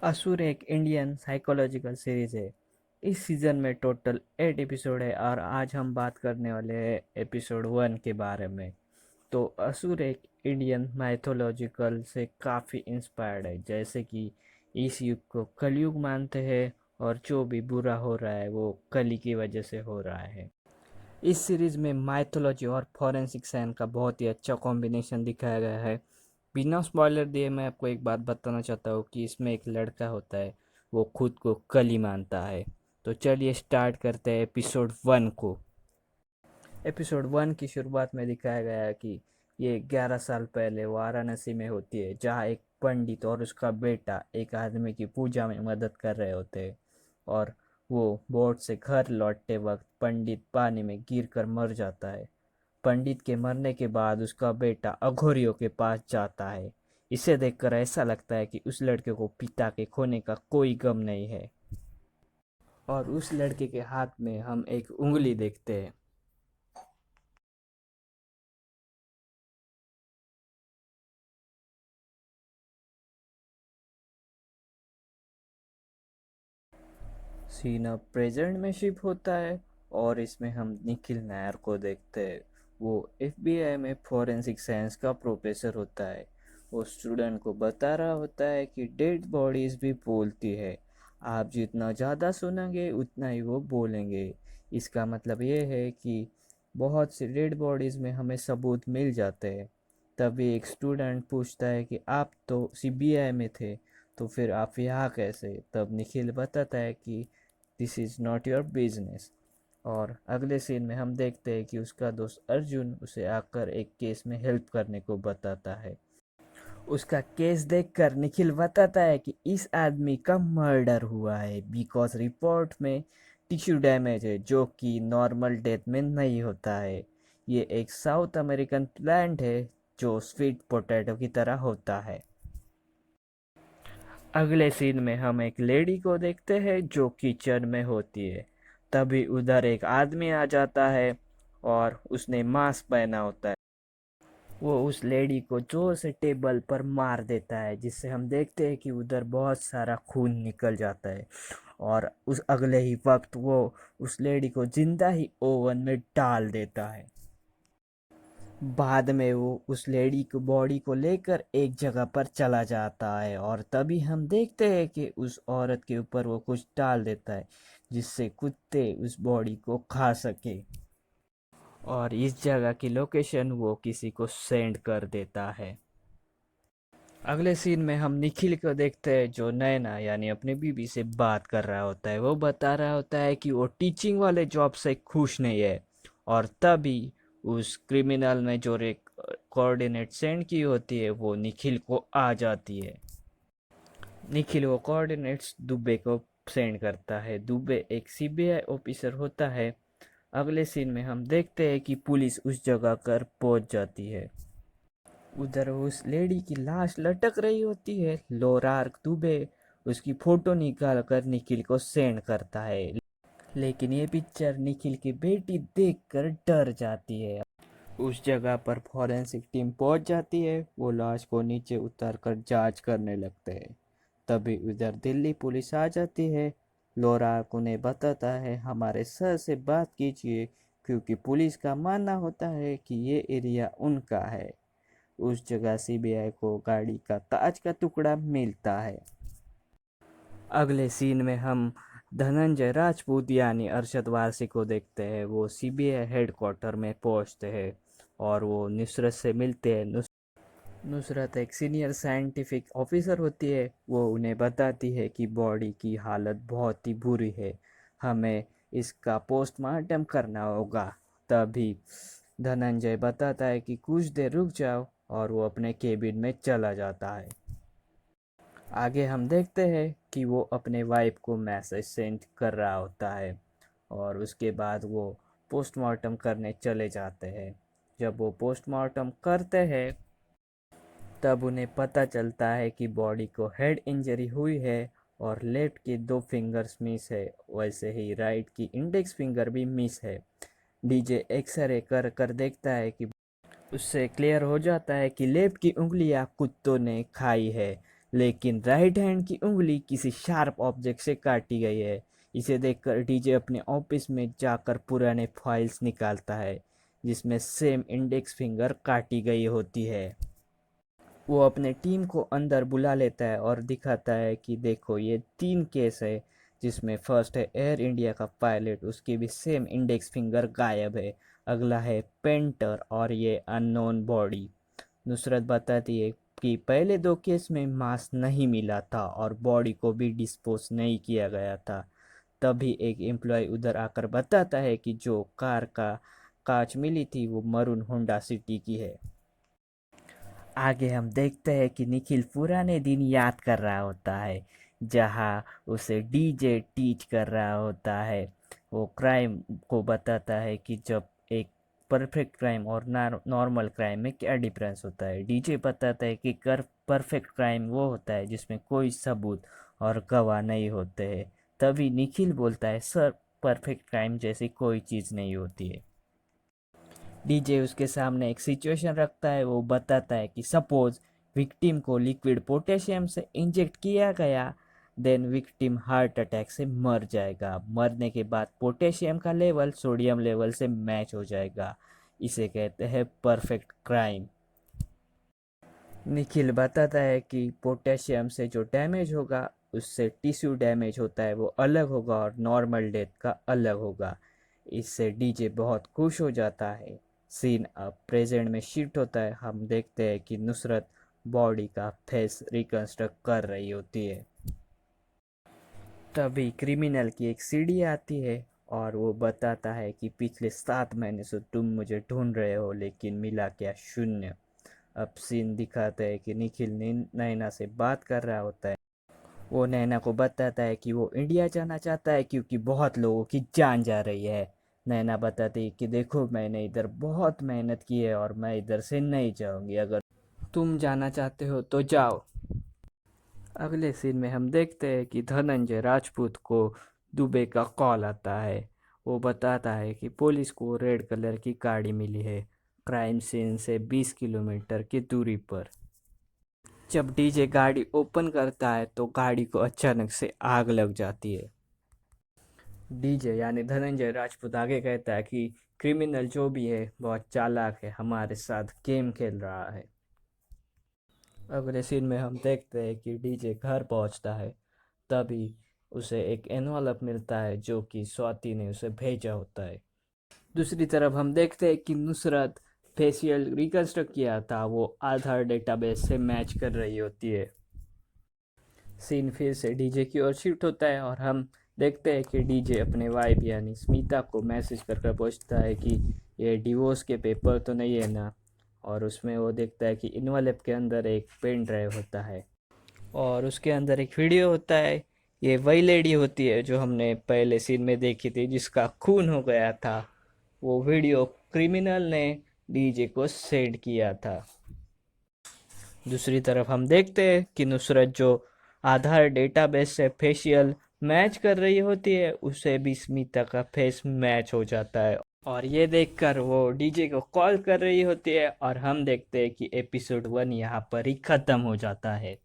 असुर एक Indian psychological series है। इस सीज़न में टोटल 8 एपिसोड है और आज हम बात करने वाले हैं एपिसोड 1 के बारे में। तो असुर एक इंडियन माइथोलॉजिकल से काफ़ी इंस्पायर्ड है, जैसे कि इस युग को कलयुग मानते हैं और जो भी बुरा हो रहा है वो कली की वजह से हो रहा है। इस सीरीज में माइथोलॉजी और फॉरेंसिक साइंस का बहुत ही अच्छा कॉम्बिनेशन दिखाया गया है। बिना स्पॉइलर दिए मैं आपको एक बात बताना चाहता हूँ कि इसमें एक लड़का होता है, वो खुद को कली मानता है। तो चलिए स्टार्ट करते हैं एपिसोड 1 को। एपिसोड 1 की शुरुआत में दिखाया गया है कि ये 11 साल पहले वाराणसी में होती है, जहाँ एक पंडित और उसका बेटा एक आदमी की पूजा में मदद कर रहे होते हैं। और वो बोट से घर लौटते वक्त पंडित पानी में गिरकर मर जाता है। पंडित के मरने के बाद उसका बेटा अघोरियों के पास जाता है। इसे देखकर ऐसा लगता है कि उस लड़के को पिता के खोने का कोई गम नहीं है। और उस लड़के के हाथ में हम एक उंगली देखते हैं। सीन अब प्रेजेंट में शिफ्ट होता है और इसमें हम निखिल नायर को देखते हैं। वो एफबीआई में फॉरेंसिक साइंस का प्रोफेसर होता है। वो स्टूडेंट को बता रहा होता है कि डेड बॉडीज भी बोलती है। आप जितना ज़्यादा सुनेंगे उतना ही वो बोलेंगे। इसका मतलब ये है कि बहुत सी डेड बॉडीज़ में हमें सबूत मिल जाते हैं। तभी एक स्टूडेंट पूछता है कि आप तो सीबीआई में थे, तो फिर आप यहाँ कैसे? तब निखिल बताता है कि this is not your business. और अगले सीन में हम देखते हैं कि उसका दोस्त अर्जुन उसे आकर एक केस में हेल्प करने को बताता है। उसका केस देखकर निखिल बताता है कि इस आदमी का मर्डर हुआ है, बिकॉज रिपोर्ट में टिश्यू डैमेज है जो कि नॉर्मल डेथ में नहीं होता है। ये एक साउथ अमेरिकन प्लांट है जो स्वीट पोटैटो की तरह होता है। अगले सीन में हम एक लेडी को देखते हैं जो किचन में होती है। तभी उधर एक आदमी आ जाता है और उसने मास्क पहना होता है। वो उस लेडी को जोर से टेबल पर मार देता है, जिससे हम देखते हैं कि उधर बहुत सारा खून निकल जाता है। और उस अगले ही वक्त वो उस लेडी को जिंदा ही ओवन में डाल देता है। बाद में वो उस लेडी को बॉडी को लेकर एक जगह पर चला जाता है और तभी हम देखते हैं कि उस औरत के ऊपर वो कुछ डाल देता है, जिससे कुत्ते उस बॉडी को खा सके। और इस जगह की लोकेशन वो किसी को सेंड कर देता है। अगले सीन में हम निखिल को देखते हैं जो नैना यानी अपनी बीबी से बात कर रहा होता है। वो बता रहा होता है कि वो टीचिंग वाले जॉब से खुश नहीं है। और तभी उस क्रिमिनल ने जो एक कोऑर्डिनेट सेंड की होती है वो निखिल को आ जाती है। निखिल वो कोऑर्डिनेट्स दुबे को सेंड करता है। दुबे एक सीबीआई ऑफिसर होता है। अगले सीन में हम देखते हैं कि पुलिस उस जगह पर पहुंच जाती है। उधर उस लेडी की लाश लटक रही होती है। लोरार्क दुबे उसकी फोटो निकाल कर निखिल को सेंड करता है। लेकिन ये पिक्चर निखिल की बेटी देखकर डर जाती है। उस जगह पर फॉरेंसिक टीम पहुंच जाती है। वो लाश को नीचे उतार कर जांच करने लगते हैं। तभी उधर दिल्ली पुलिस आ जाती है। लोरार्क उन्हें बताता है हमारे सर से बात कीजिए, क्योंकि पुलिस का मानना होता है कि ये एरिया उनका है। उस जगह सीबीआई को गाड़ी का कांच का टुकड़ा मिलता है। अगले सीन में हम धनंजय राजपूत यानी अरशद वारसी को देखते हैं। वो सीबीआई हेडक्वार्टर में पहुंचते हैं और वो नुसरत से मिलते हैं। नुसरत एक सीनियर साइंटिफिक ऑफिसर होती है। वो उन्हें बताती है कि बॉडी की हालत बहुत ही बुरी है, हमें इसका पोस्टमार्टम करना होगा। तभी धनंजय बताता है कि कुछ देर रुक जाओ और वो अपने केबिन में चला जाता है। आगे हम देखते हैं कि वो अपने वाइफ को मैसेज सेंड कर रहा होता है और उसके बाद वो पोस्टमार्टम करने चले जाते हैं। जब वो पोस्टमार्टम करते हैं तब उन्हें पता चलता है कि बॉडी को हेड इंजरी हुई है और लेफ्ट की दो फिंगर्स मिस है, वैसे ही राइट की इंडेक्स फिंगर भी मिस है। डीजे एक्सरे कर कर देखता है कि उससे क्लियर हो जाता है कि लेफ्ट की उंगलियां कुत्तों ने खाई है, लेकिन राइट हैंड की उंगली किसी शार्प ऑब्जेक्ट से काटी गई है। इसे देखकर डीजे अपने ऑफिस में जाकर पुराने फाइल्स निकालता है जिसमें सेम इंडेक्स फिंगर काटी गई होती है। वो अपने टीम को अंदर बुला लेता है और दिखाता है कि देखो ये 3 केस है, जिसमें फर्स्ट है एयर इंडिया का पायलट, उसकी भी सेम इंडेक्स फिंगर गायब है। अगला है पेंटर और ये अननोन बॉडी। नुसरत बताती है कि पहले 2 केस में मांस नहीं मिला था और बॉडी को भी डिस्पोज नहीं किया गया था। तभी एक एम्प्लॉय उधर आकर बताता है कि जो कार का कांच मिली थी वो मरून होंडा सिटी की है। आगे हम देखते हैं कि निखिल पुराने दिन याद कर रहा होता है जहाँ उसे डीजे टीच कर रहा होता है। वो क्राइम को बताता है कि जब एक परफेक्ट क्राइम और नॉर्मल क्राइम में क्या डिफरेंस होता है। डीजे बताता है कि कर परफेक्ट क्राइम वो होता है जिसमें कोई सबूत और गवाह नहीं होते हैं। तभी निखिल बोलता है सर, परफेक्ट क्राइम जैसी कोई चीज़ नहीं होती है। डीजे उसके सामने एक सिचुएशन रखता है। वो बताता है कि सपोज विक्टिम को लिक्विड पोटेशियम से इंजेक्ट किया गया, देन विक्टिम हार्ट अटैक से मर जाएगा। मरने के बाद पोटेशियम का लेवल सोडियम लेवल से मैच हो जाएगा। इसे कहते हैं परफेक्ट क्राइम। निखिल बताता है कि पोटेशियम से जो डैमेज होगा उससे टिश्यू डैमेज होता है वो अलग होगा और नॉर्मल डेथ का अलग होगा। इससे डीजे बहुत खुश हो जाता है। सीन अब प्रेजेंट में शिफ्ट होता है। हम देखते हैं कि नुसरत बॉडी का फेस रिकंस्ट्रक्ट कर रही होती है। तभी क्रिमिनल की एक सीढ़ी आती है और वो बताता है कि पिछले 7 महीने से तुम मुझे ढूंढ रहे हो लेकिन मिला क्या, शून्य। अब सीन दिखाता है कि निखिल नैना से बात कर रहा होता है। वो नैना को बताता है कि वो इंडिया जाना चाहता है क्योंकि बहुत लोगों की जान जा रही है। नैना बताती है कि देखो मैंने इधर बहुत मेहनत की है और मैं इधर से नहीं जाऊंगी, अगर तुम जाना चाहते हो तो जाओ। अगले सीन में हम देखते हैं कि धनंजय राजपूत को दुबे का कॉल आता है। वो बताता है कि पुलिस को रेड कलर की गाड़ी मिली है क्राइम सीन से 20 किलोमीटर की दूरी पर। जब डीजे गाड़ी ओपन करता है तो गाड़ी को अचानक से आग लग जाती है। डीजे यानी धनंजय राजपूत आगे कहता है कि क्रिमिनल जो भी है बहुत चालाक है, हमारे साथ गेम खेल रहा है। अगले सीन में हम देखते हैं कि डीजे घर पहुंचता है। तभी उसे एक एनवलप मिलता है जो कि स्वाति ने उसे भेजा होता है। दूसरी तरफ हम देखते हैं कि नुसरत फेशियल रिकंस्ट्रक्ट किया था वो आधार डेटाबेस से मैच कर रही होती है। सीन फिर से डीजे की ओर शिफ्ट होता है और हम देखते हैं कि डीजे अपने वाइफ यानी स्मिता को मैसेज कर पूछता है कि ये डिवोर्स के पेपर तो नहीं है ना। और उसमें वो देखता है कि इन्वॉल्व के अंदर एक पेन ड्राइव होता है और उसके अंदर एक वीडियो होता है। ये वही लेडी होती है जो हमने पहले सीन में देखी थी जिसका खून हो गया था। वो वीडियो क्रिमिनल ने डीजे को सेंड किया था। दूसरी तरफ हम देखते हैं कि नुसरत जो आधार डेटाबेस से फेशियल मैच कर रही होती है उसे भी स्मिता का फेस मैच हो जाता है और ये देखकर वो डीजे को कॉल कर रही होती है और हम देखते हैं कि एपिसोड 1 यहाँ पर ही ख़त्म हो जाता है।